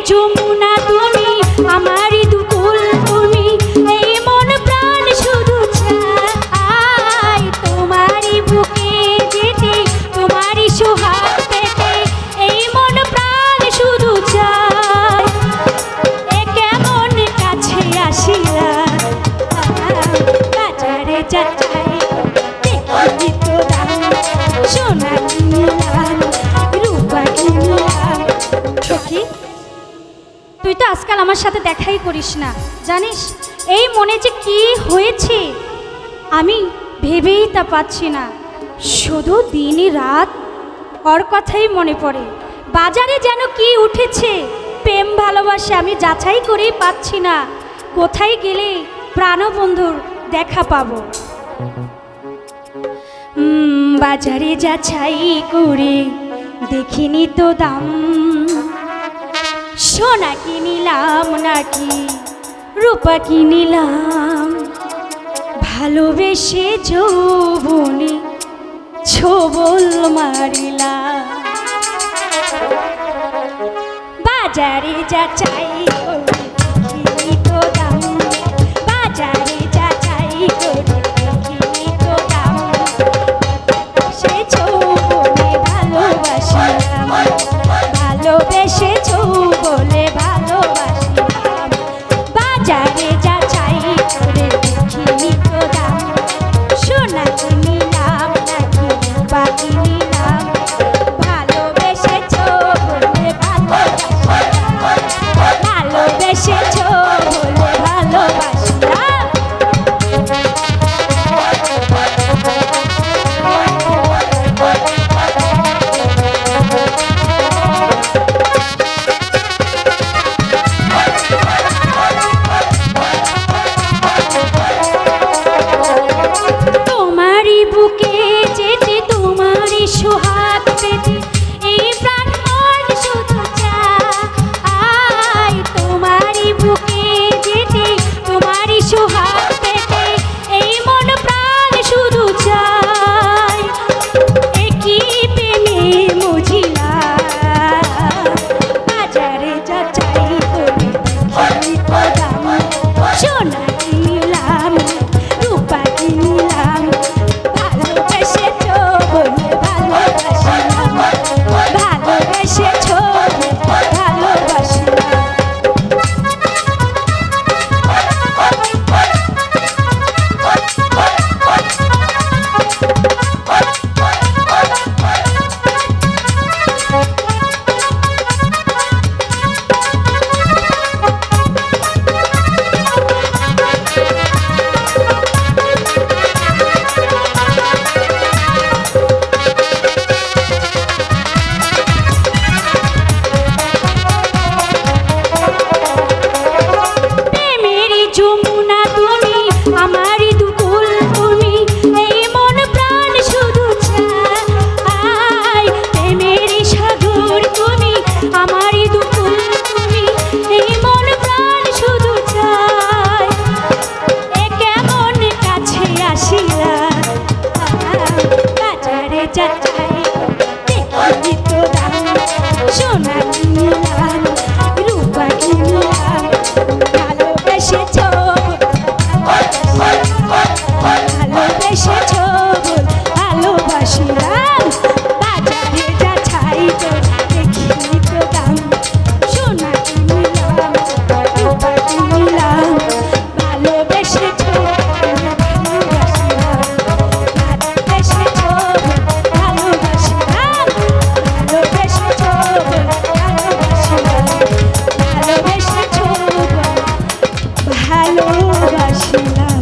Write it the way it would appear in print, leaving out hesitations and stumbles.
যমুনা তুমি আমারই দুকুল তুমি এই মন প্রাণ শুধু চাই তোমারই বুকে যেতে তোমারই সোহাগ পেতে এই মন প্রাণ শুধু চাই এ কেমন কাছে আসিলা বাজারে যাচাই দেখি তো দাম সোনা কিনলাম রূপা কিনলাম সখী তুই তো আজকাল আমার সাথে দেখাই করিস না জানিস এই মনে যে কি হয়েছে আমি ভেবেই তা পাচ্ছি না শুধু দিনই রাত ওর কথাই মনে পড়ে বাজারে যেন কি উঠেছে প্রেম ভালোবাসা আমি যাচাই করেই পাচ্ছি না কোথায় গেলে প্রাণবন্ধুর দেখা পাবো বাজারে যাচাই করে দেখিনি তো দাম সোনা কিনিলাম নাকি রূপা কিনিলাম ভালোবেসে যৌবনে ছোবল মারিলাম বাজারে যাচাই করে দেখিনি তো দাম বাজারে যাচাই করে দেখিনি তো দাম সে যৌবনে ভালোবাসিলাম ভালোবেসে বলে ভালোবাসিলাম বাজারে যাচাই করে দেখিনি তো দাম সোনা কিনিলাম নাকি রূপা কিনিলাম ভালোবেসেছ বলে ভালোবাসিলাম ভালোবেসেছ বলে ভালোবাসিলাম সোহাগ পেতে এই প্রাণ মন শুধু চাই তোমারই বুকে যেতে তোমারই সোহাগ পেতে এই মন প্রাণ শুধু চাই একই প্রেমে মজিলা বাজারে যাচাই করে দেখি তো দাম সোনা কিনলাম রূপা কিনলাম ভালোবেসেছ বলে ভালোবেসেছ ভালোবাসিলাম যমুনা তুমি আমারই দুকুল তুমি এই মন প্রাণ শুধু চাই প্রেমেরই সাগর তুমি আমারই দুকুল তুমি এই মন প্রাণ শুধু চাই এ কেমন কাছে আসিলা বাজারে যাচাই দেখি তো দাম সোনা কিনলাম রূপা কিনলাম ভালোবেসেছ ভালোবেসেছ ভালোবাসিলাম বাজারে যাচাই করে দেখিনি তো দাম সোনা কিনলাম রূপা কিনলাম ভালোবেসেছ ভালোবাসিলাম ভালোবেসেছ ভালোবাসিলাম ভালোবেসেছ ভালোবাসিলাম ভালোবেসেছ ভালোবাসিলাম